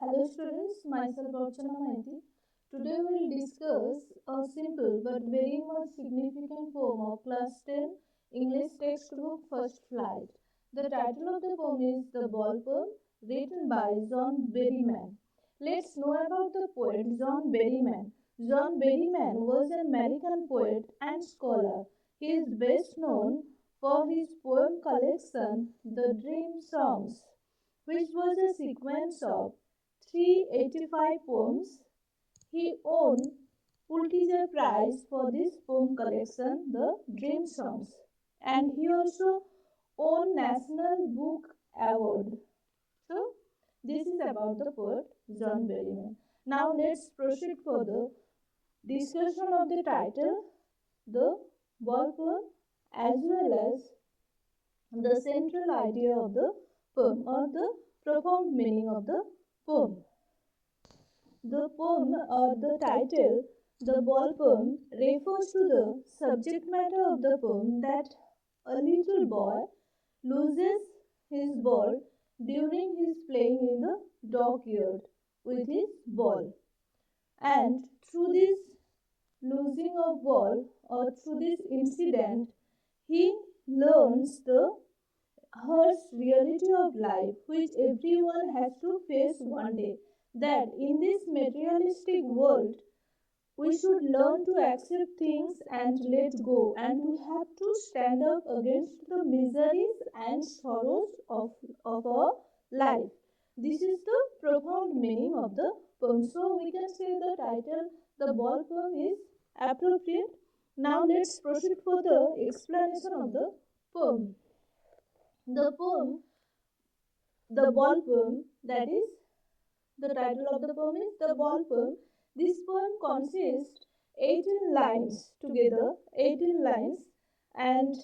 Hello students, myself Archana Maiti. Today we will discuss a simple but very much significant poem of class 10 English textbook First Flight. The title of the poem is The Ball Poem, written by John Berryman. Let's know about the poet John Berryman. John Berryman was an American poet and scholar. He is best known for his poem collection The Dream Songs, which was a sequence of 385 poems. He won Pulitzer Prize for this poem collection, The Dream Songs, and he also won National Book Award. So, this is about the poet John Berryman. Now, let's proceed further. Discussion of the title, the ball poem, as well as the central idea of the poem or the profound meaning of the poem. The poem or the title, the ball poem, refers to the subject matter of the poem that a little boy loses his ball during his playing in the dockyard with his ball. And through this losing of ball or through this incident, he learns the harsh reality of life which everyone has to face one day, that in this materialistic world we should learn to accept things and let go, and we have to stand up against the miseries and sorrows of our life. This is the profound meaning of the poem. So we can say the title, the ball poem, is appropriate. Now let's proceed for the explanation of the poem. The poem, the ball poem, that is, the title of the poem is The Ball Poem. This poem consists 18 lines together, 18 lines, and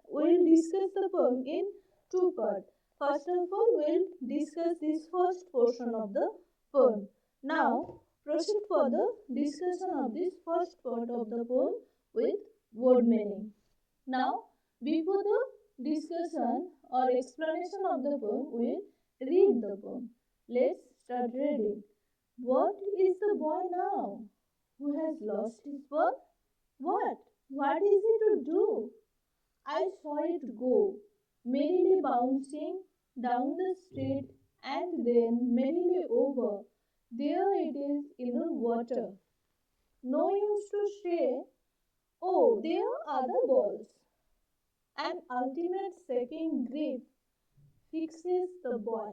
we'll discuss the poem in two parts. First of all, we'll discuss this first portion of the poem. Now, proceed for the discussion of this first part of the poem with word meaning. Now, before the discussion or explanation of the poem, we'll read the poem. Let's start reading. What is the boy now who has lost his ball? What? What is he to do? I saw it go, merrily bouncing down the street and then merrily over. There it is in the water. No use to say, oh, there are the balls. An ultimate second grief fixes the boy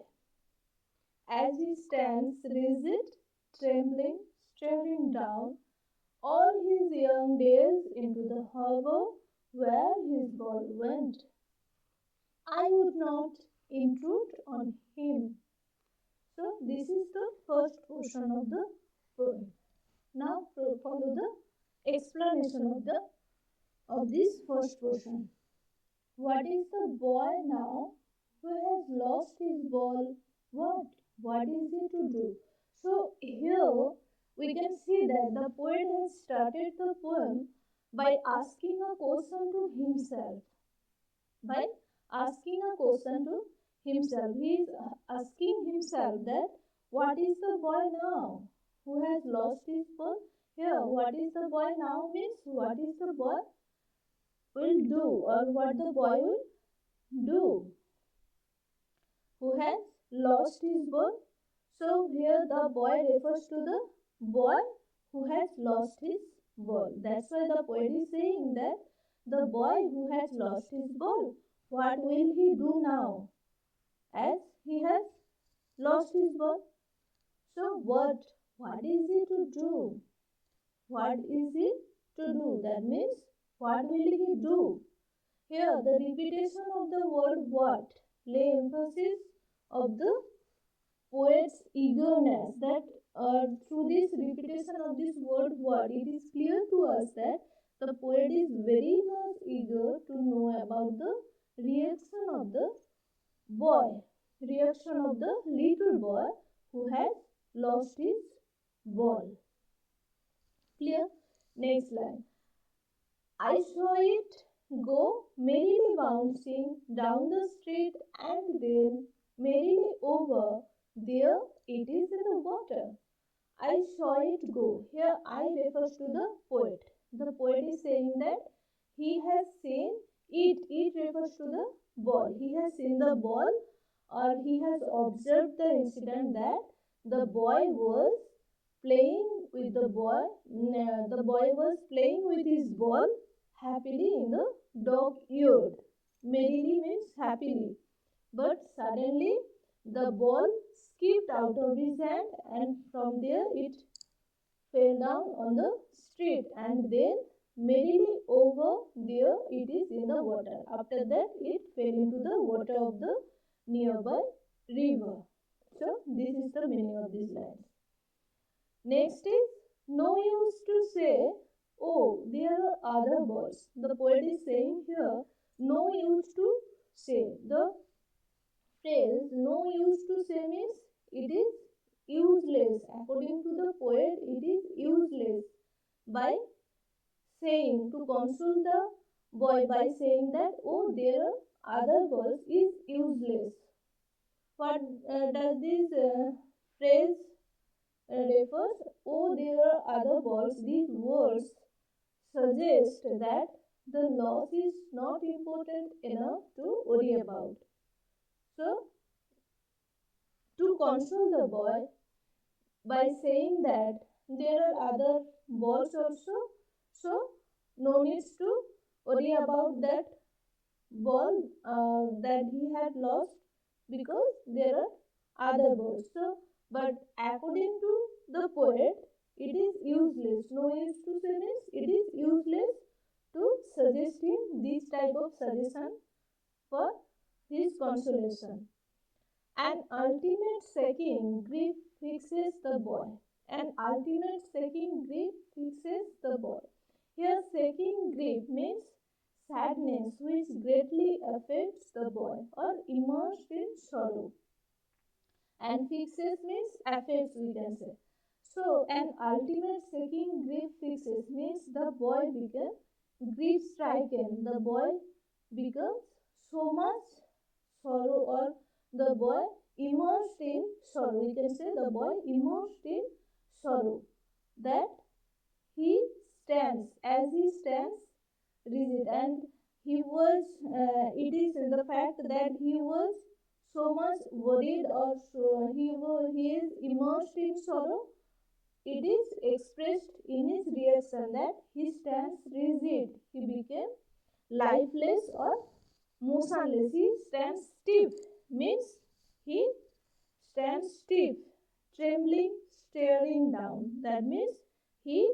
as he stands rigid, trembling, staring down all his young days into the harbor where his ball went. I would not intrude on him. So this is the first portion of the poem. Now follow the explanation of this first portion. What is the boy now who has lost his ball? What? What is he to do? So here we can see that the poet has started the poem by asking a question to himself. By asking a question to himself. He is asking himself that what is the boy now who has lost his ball? Here, what is the boy now means what is the boy will do or what the boy will do who has lost his ball. So here the boy refers to the boy who has lost his ball. That's why the poet is saying that the boy who has lost his ball, what will he do now as he has lost his ball? So what is he to do? What is he to do? That means what will he do? Here the repetition of the word what lay emphasis of the poet's eagerness, that through this repetition of this word what, it is clear to us that the poet is very much eager to know about the reaction of the boy, reaction of the little boy who has lost his ball. Clear? Next line. I saw it go merrily bouncing down the street and then merrily over. There it is in the water. I saw it go. Here I refers to the poet. The poet is saying that he has seen it. It refers to the ball. He has seen the ball, or he has observed the incident that the boy was playing with the boy. The boy was playing with his ball happily in the dog yard. Merrily means happily. But suddenly the ball skipped out of his hand, and from there it fell down on the street, and then merrily over there it is in the water. After that it fell into the water of the nearby river. So this is the meaning of these lines. Next is, no use to say, oh, there are other birds. The poet is saying here, no use to say. The phrase no use to say means it is useless. According to the poet, it is useless. By saying, to console the boy by saying that, oh, there are other birds is useless. What does this phrase refers? Oh, there are other birds. These words suggest that the loss is not important enough to worry about. So, to console the boy by saying that there are other balls also, so no needs to worry about that ball that he had lost, because there are other balls. So, but according to the poet, it is useless. No use to say means it is useless to suggest him this type of suggestion for his consolation. An ultimate second grief fixes the boy. An ultimate second grief fixes the boy. Here, second grief means sadness which greatly affects the boy or immersed in sorrow. And fixes means affects, we can say. So, an ultimate second grief fixes means the boy becomes grief stricken. The boy becomes so much sorrow, or the boy immersed in sorrow. We can say the boy immersed in sorrow, that he stands, as he stands rigid, and he was, it is the fact that he was so much worried, or so he is immersed in sorrow. It is expressed in his reaction that he stands rigid. He became lifeless or motionless. He stands stiff, means he stands stiff, trembling, staring down. That means he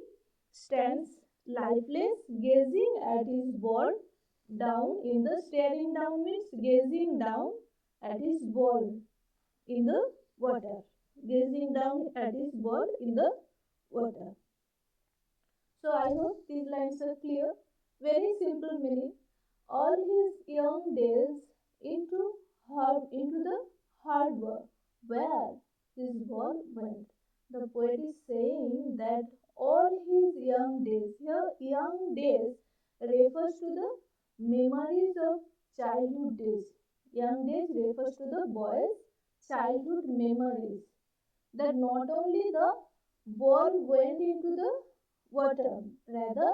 stands lifeless, gazing at his ball down in the, staring down means gazing down at his ball in the water. Gazing down at his ball in the water. So I hope these lines are clear. Very simple meaning. All his young days into the harbor where his ball went. The poet is saying that all his young days, here young days refers to the memories of childhood days. Young days refers to the boy's childhood memories. That not only the ball went into the water, rather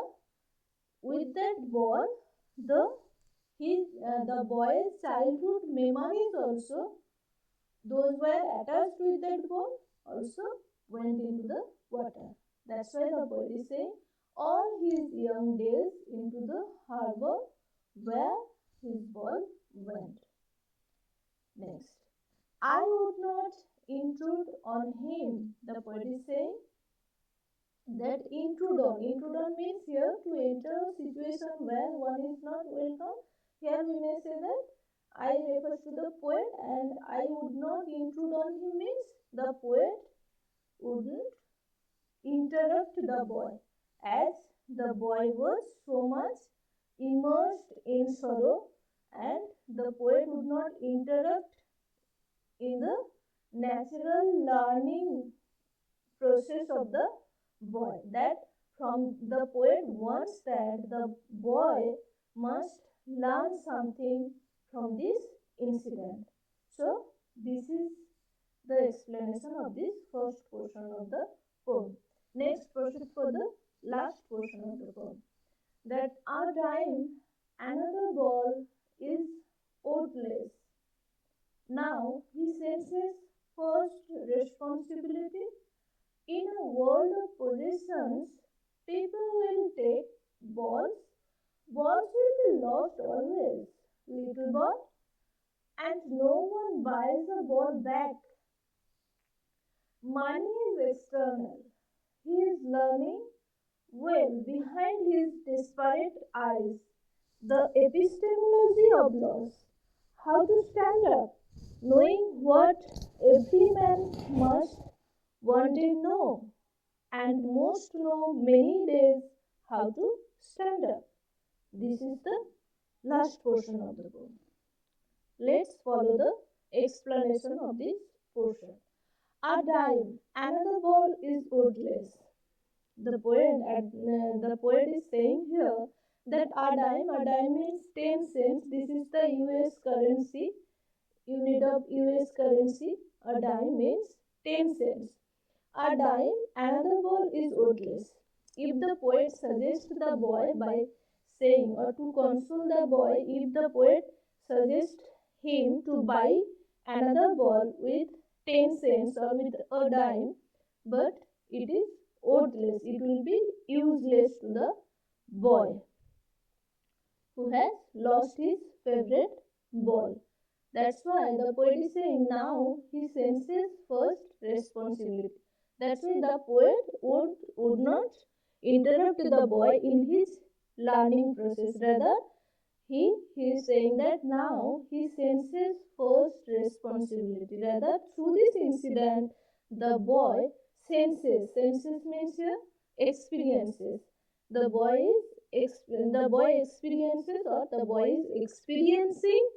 with that ball, the boy's childhood memories also, those were attached with that ball, also went into the water. That's why the poet is saying all his young days into the harbor where his ball went. Next, I would not intrude on him. The poet is saying that intrude on means here to enter a situation where one is not welcome. Here we may say that I refers to the poet, and I would not intrude on him means the poet wouldn't interrupt the boy, as the boy was so much immersed in sorrow, and the poet would not interrupt in the natural learning process of the boy. That from the poet wants that the boy must learn something from this incident. So this is the explanation of this first portion of the poem. Next, proceed for the last portion of the poem. That a dime, another ball is oatless. Now he senses first responsibility. In a world of possessions, people will take balls. Balls will be lost always, little ball, and no one buys a ball back. Money is external. He is learning well behind his desperate eyes the epistemology of loss, how to stand up, knowing what every man must one day know, and most know many days how to stand up. This is the last portion of the poem. Let's follow the explanation of this portion. A dime, another ball is woodless. The poet is saying here that a dime means 10 cents. This is the US currency, unit of US currency. A dime means 10 cents. A dime, another ball is woodless. If the poet suggests the boy by saying, or to console the boy, if the poet suggests him to buy another ball with 10 cents or with a dime, but it is worthless, it will be useless to the boy who has lost his favorite ball. That's why the poet is saying now he senses first responsibility. That's why the poet would not interrupt the boy in his learning process. Rather, he is saying that now he senses first responsibility. Rather, through this incident, the boy senses means here experiences. The boy experiences, or the boy is experiencing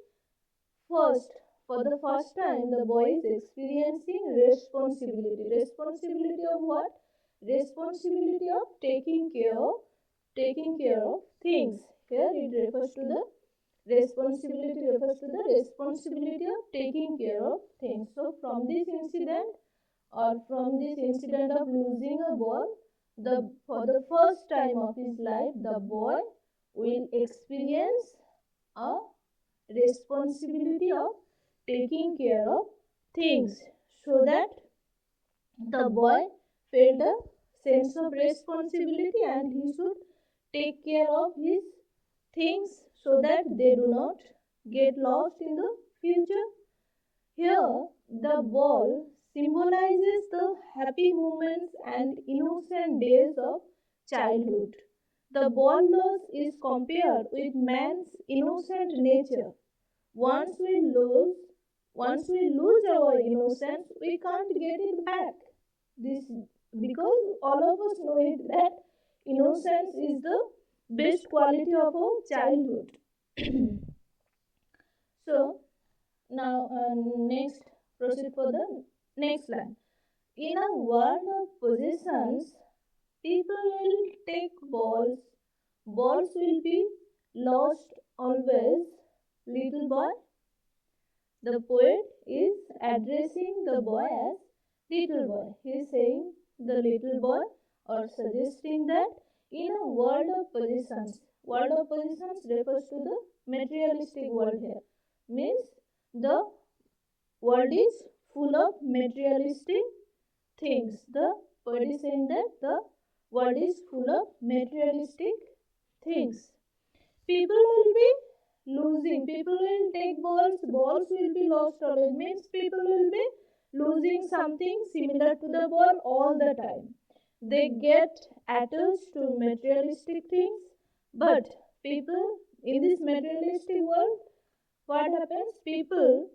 first, for the first time, the boy is experiencing responsibility. Responsibility of what? Responsibility of taking care of things. Here it refers to the responsibility of taking care of things. So from this incident, or from this incident of losing a ball, for the first time of his life, the boy will experience a responsibility of taking care of things, so that the boy felt a sense of responsibility and he should take care of his things so that they do not get lost in the future. Here, the ball symbolizes the happy moments and innocent days of childhood. The ball loss is compared with man's innocent nature. Once we lose, once we lose our innocence, we can't get it back. This because all of us know it that innocence is the best quality of our childhood. So now next proceed for the next line. In a world of possessions, people will take balls. Balls will be lost always. Little boy, the poet is addressing the boy as little boy. He is saying the little boy, or suggesting that in a world of possessions refers to the materialistic world here. Means the world is full of materialistic things. The poet is saying that the world is full of materialistic things. People will be losing. People will take balls. Balls will be lost always. Means people will be losing something similar to the ball all the time. They get attached to materialistic things. But people in this materialistic world, what happens? People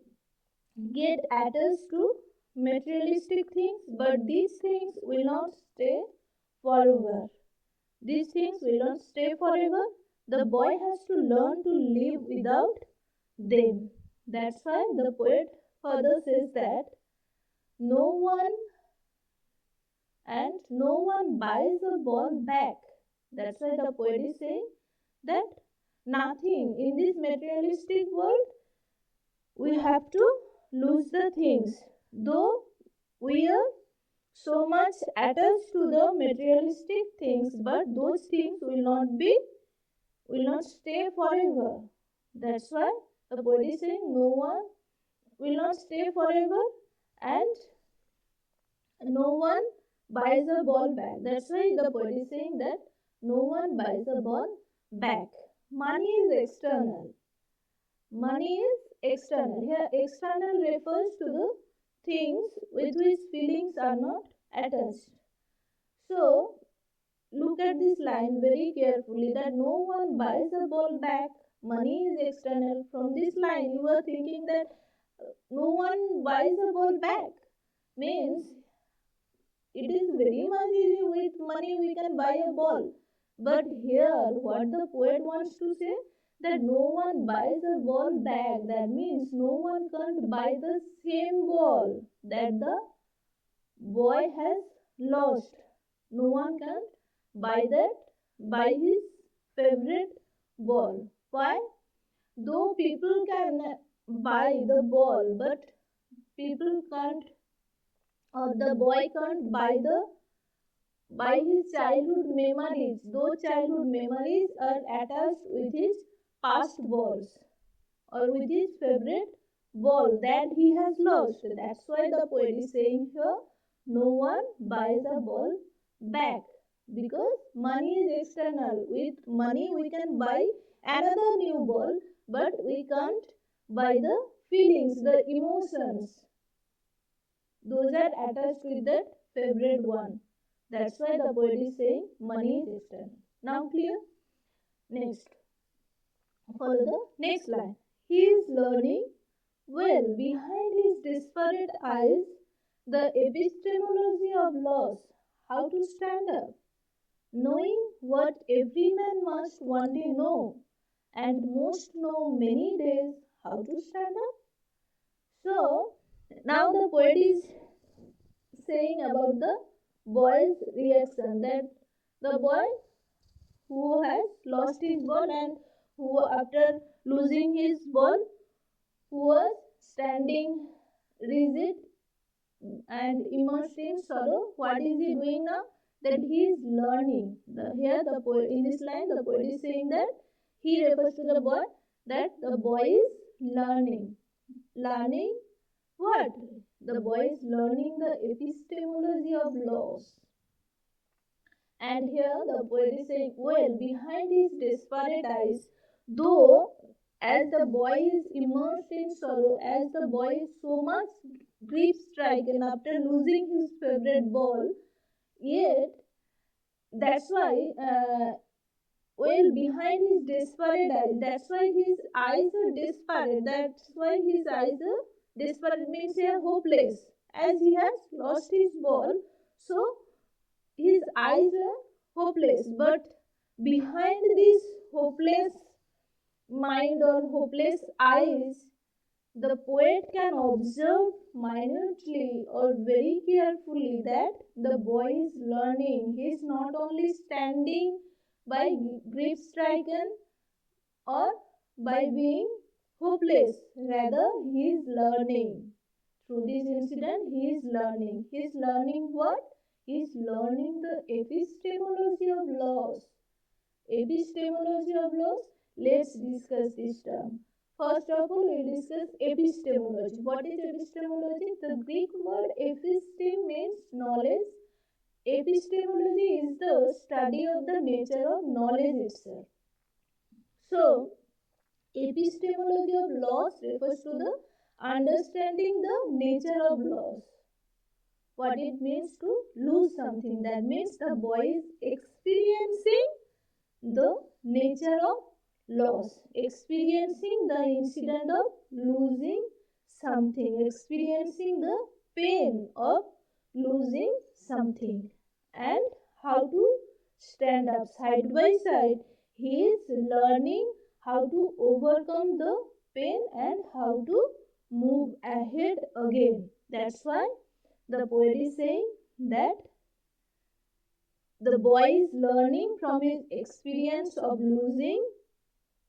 get attached to materialistic things, but these things will not stay forever. These things will not stay forever. The boy has to learn to live without them. That's why the poet further says that no one no one buys a ball back. That's why the poet is saying that nothing in this materialistic world we have to lose the things. Though we are so much attached to the materialistic things, but those things will not stay forever. That's why the poet is saying no one will not stay forever, and no one buys a ball back. That's why the poet is saying that no one buys a ball back. Money is external. Money is external. Here, external refers to the things with which feelings are not attached. So, look at this line very carefully that no one buys a ball back. Money is external. From this line, you are thinking that no one buys a ball back. Means it is very much easy with money we can buy a ball. But here, what the poet wants to say that no one buys a ball back. That means no one can't buy the same ball that the boy has lost. No one can buy his favorite ball. Why? Though people can buy the ball, but people can't, or the boy can't buy his childhood memories. Those childhood memories are attached with his past balls or with his favorite ball that he has lost. That's why the poet is saying here, no one buys a ball back, because money is external. With money we can buy another new ball, but we can't buy the feelings, the emotions. Those are attached with that favorite one. That's why the poet is saying money is external. Now clear? Next. Follow the next line. He is learning well behind his disparate eyes the epistemology of laws, how to stand up, knowing what every man must one day know, and most know many days how to stand up. So, now the poet is saying about the boy's reaction, that the boy who has lost his ball and who after losing his ball who was standing rigid and immersed in sorrow, what is he doing now? That he is learning. Here the poet, in this line the poet is saying that he refers to the boy, that the boy is learning. Learning what? The boy is learning the epistemology of laws. And here the poet is saying, well, behind his desperate eyes, though as the boy is immersed in sorrow, as the boy is so much grief stricken after losing his favorite ball, yet that's why, well, behind his desperate eyes, that's why his eyes are desperate, that's why his eyes are desperate, means they are hopeless, as he has lost his ball, so his eyes are hopeless. But behind this hopeless mind or hopeless eyes, the poet can observe minutely or very carefully that the boy is learning. He is not only standing by grief striken or by being hopeless, rather, he is learning. Through this incident, he is learning. He is learning what? He is learning the epistemology of laws. Epistemology of laws? Let's discuss this term. First of all, we will discuss epistemology. What is epistemology? The Greek word episteme means knowledge. Epistemology is the study of the nature of knowledge itself. So, epistemology of laws refers to the understanding the nature of laws. What it means to lose something. That means the boy is experiencing the nature of loss, experiencing the incident of losing something, experiencing the pain of losing something, and how to stand up side by side. He is learning how to overcome the pain and how to move ahead again. That's why the poet is saying that the boy is learning from his experience of losing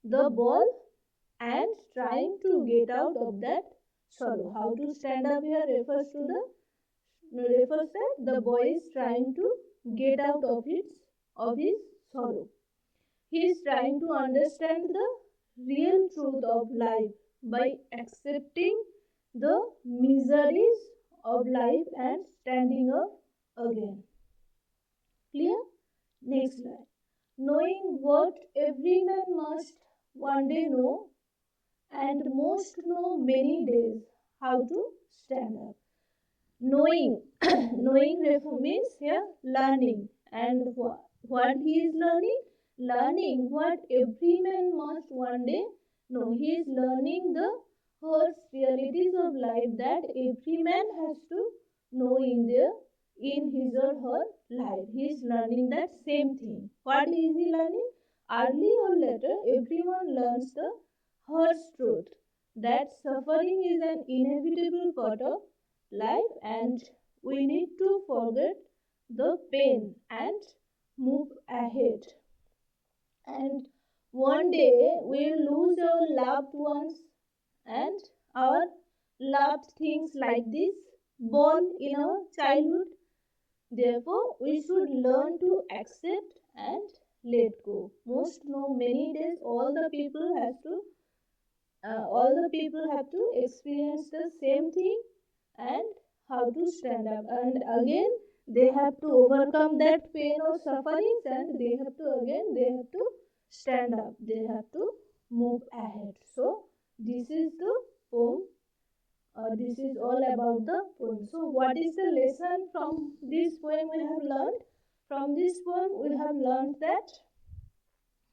the ball and trying to get out of that sorrow. How to stand up here refers that the boy is trying to get out of his sorrow. He is trying to understand the real truth of life by accepting the miseries of life and standing up again. Clear? Next slide. Knowing what every man must one day know, and most know many days how to stand up. Knowing, knowing means here learning, and what he is learning? Learning what every man must one day know. He is learning the harsh realities of life that every man has to know in his or her life. He is learning that same thing. What is he learning? Early or later, everyone learns the harsh truth that suffering is an inevitable part of life, and we need to forget the pain and move ahead. And one day we'll lose our loved ones and our loved things like this ball in our childhood. Therefore, we should learn to accept and let go. Most know many days all the people have to experience the same thing and how to stand up, and again they have to overcome that pain or sufferings, and they have to stand up, they have to move ahead. So this is the poem. This is all about the poem. So what is the lesson from this poem we have learned? From this poem we have learned that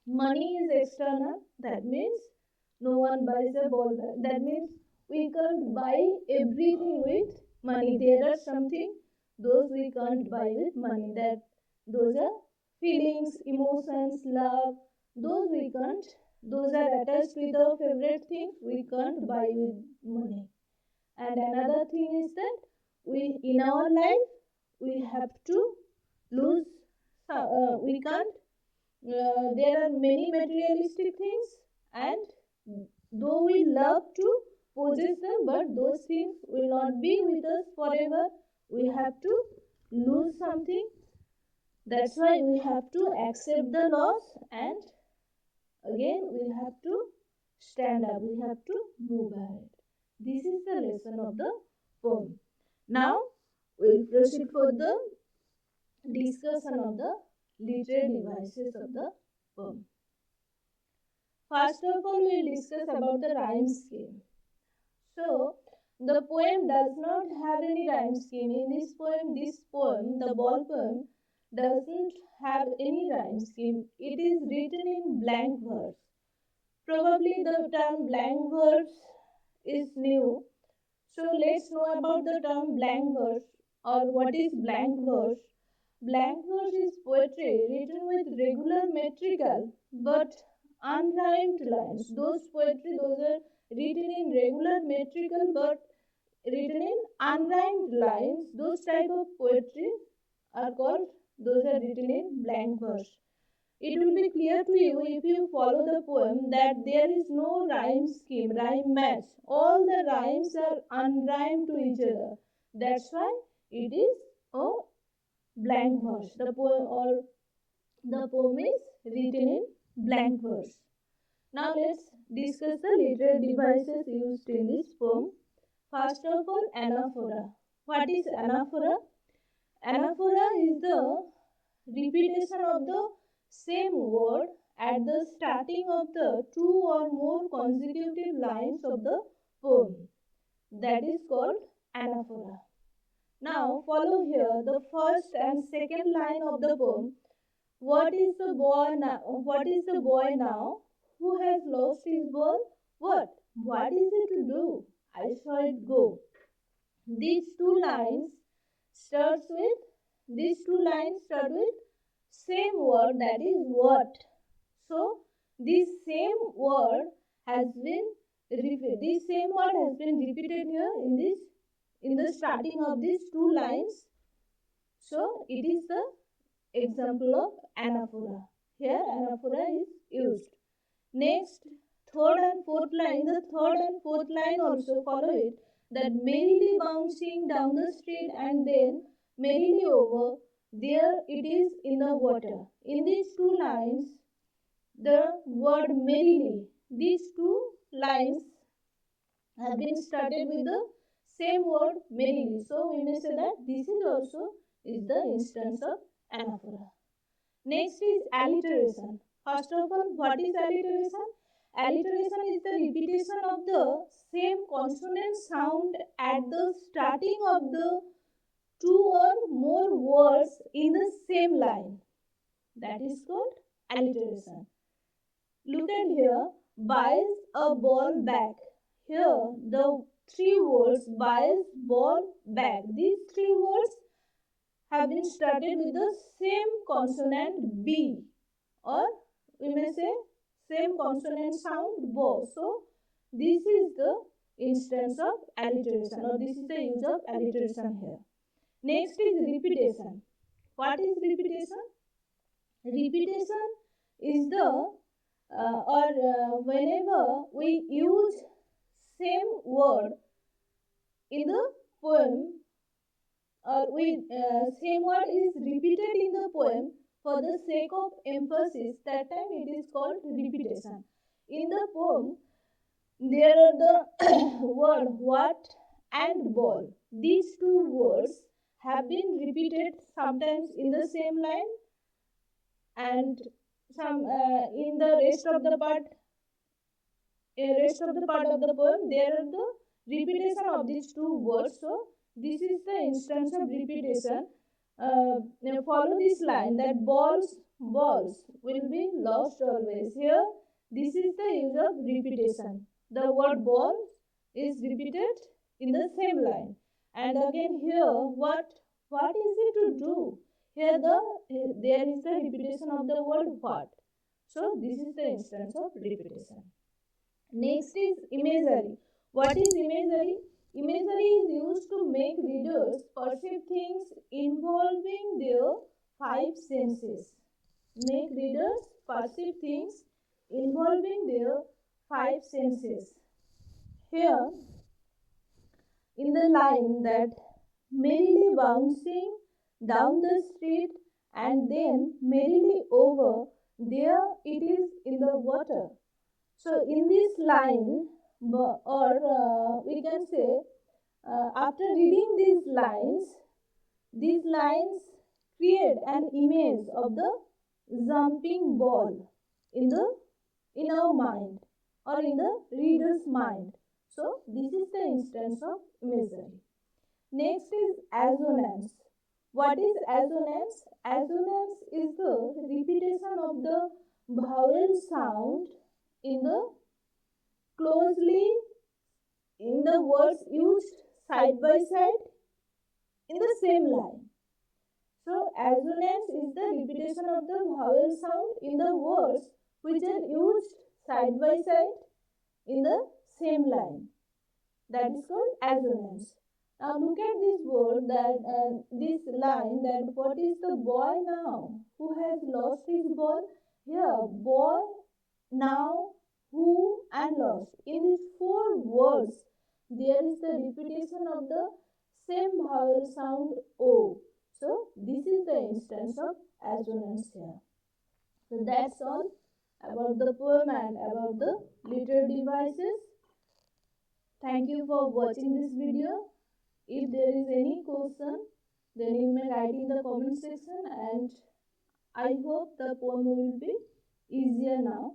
money is external. That means no one buys a ball. That means we can't buy everything with money. There are something those we can't buy with money. That those are feelings, emotions, love. Those we can't. Those are attached with our favorite things. We can't buy with money. And another thing is that we in our life we have to lose. We can't there are many materialistic things, and though we love to possess them, but those things will not be with us forever. We have to lose something. That's why we have to accept the loss, and again we have to stand up, we have to move ahead. This is the lesson of the poem. Now we'll proceed for the discussion of the literary devices of the poem. First of all, we'll discuss about the rhyme scheme. So, the poem does not have any rhyme scheme. In this poem, the ball poem, doesn't have any rhyme scheme. It is written in blank verse. Probably the term blank verse is new. So, let's know about the term blank verse, or what is blank verse. Blank verse is poetry written with regular metrical but unrhymed lines. Those are written in regular metrical but written in unrhymed lines. Those type of poetry are called, those are written in blank verse. It will be clear to you if you follow the poem that there is no rhyme scheme, rhyme match. All the rhymes are unrhymed to each other. That's why it is a blank verse. The poem is written in blank verse. Now let's discuss the literary devices used in this poem. First of all, anaphora. What is anaphora? Anaphora is the repetition of the same word at the starting of the two or more consecutive lines of the poem. That is called anaphora. Now follow here the first and second line of the poem. What is the boy now? What is the boy now who has lost his ball? What? What is it to do? I saw it go. These two lines start with same word, that is what. So this same word has been repeated. This same word has been repeated here in the starting of these two lines. So it is the example of anaphora. Here anaphora is used. Next, third and fourth line, the third and fourth line also follow it, that merrily bouncing down the street and then merrily over, there it is in the water. In these two lines, the word merrily, these two lines have been started with the same word merrily. So we may say that this is also is the instance of anaphora. Next is alliteration. First of all, what is alliteration? Alliteration is the repetition of the same consonant sound at the starting of the two or more words in the same line. That is called alliteration. Look at here, buys a ball back. Here, the three words buys, ball, back. These three words have been started with the same consonant B, or we may say same consonant sound bo. So this is the instance of alliteration, or this is the use of alliteration here. Next is repetition. What is repetition? Repetition is the whenever we use same word in the poem, or same word is repeated in the poem for the sake of emphasis, that time it is called repetition. In the poem, there are the word what and ball. These two words have been repeated sometimes in the same line, and some in the rest of the part of the poem, there are the repetition of these two words. So this is the instance of repetition. Now follow this line, that balls will be lost always. Here, this is the use of repetition. The word ball is repeated in the same line, and again here, what is it to do? Here there is the repetition of the word what. So this is the instance of repetition. Next is imagery. What is imagery? Imagery is used to make readers perceive things involving their five senses. Make readers perceive things involving their five senses. Here, in the line that merrily bouncing down the street and then merrily over, there it is in the water. So in this line, or we can say, after reading these lines create an image of the jumping ball in our mind, or in the reader's mind. So this is the instance of imagery. Next is assonance. What is assonance? Assonance is the repetition of the vowel sound in the words used side by side in the same line. So assonance is the repetition of the vowel sound in the words which are used side by side in the same line. That is called assonance. Now look at this word, that this line, that what is the boy now who has lost his ball? Here, boy, now, who, and lost. In these four words, there is the repetition of the same vowel sound O. So this is the instance of assonance here. So that's all about the poem and about the literary devices. Thank you for watching this video. If there is any question, then you may write in the comment section, and I hope the poem will be easier now.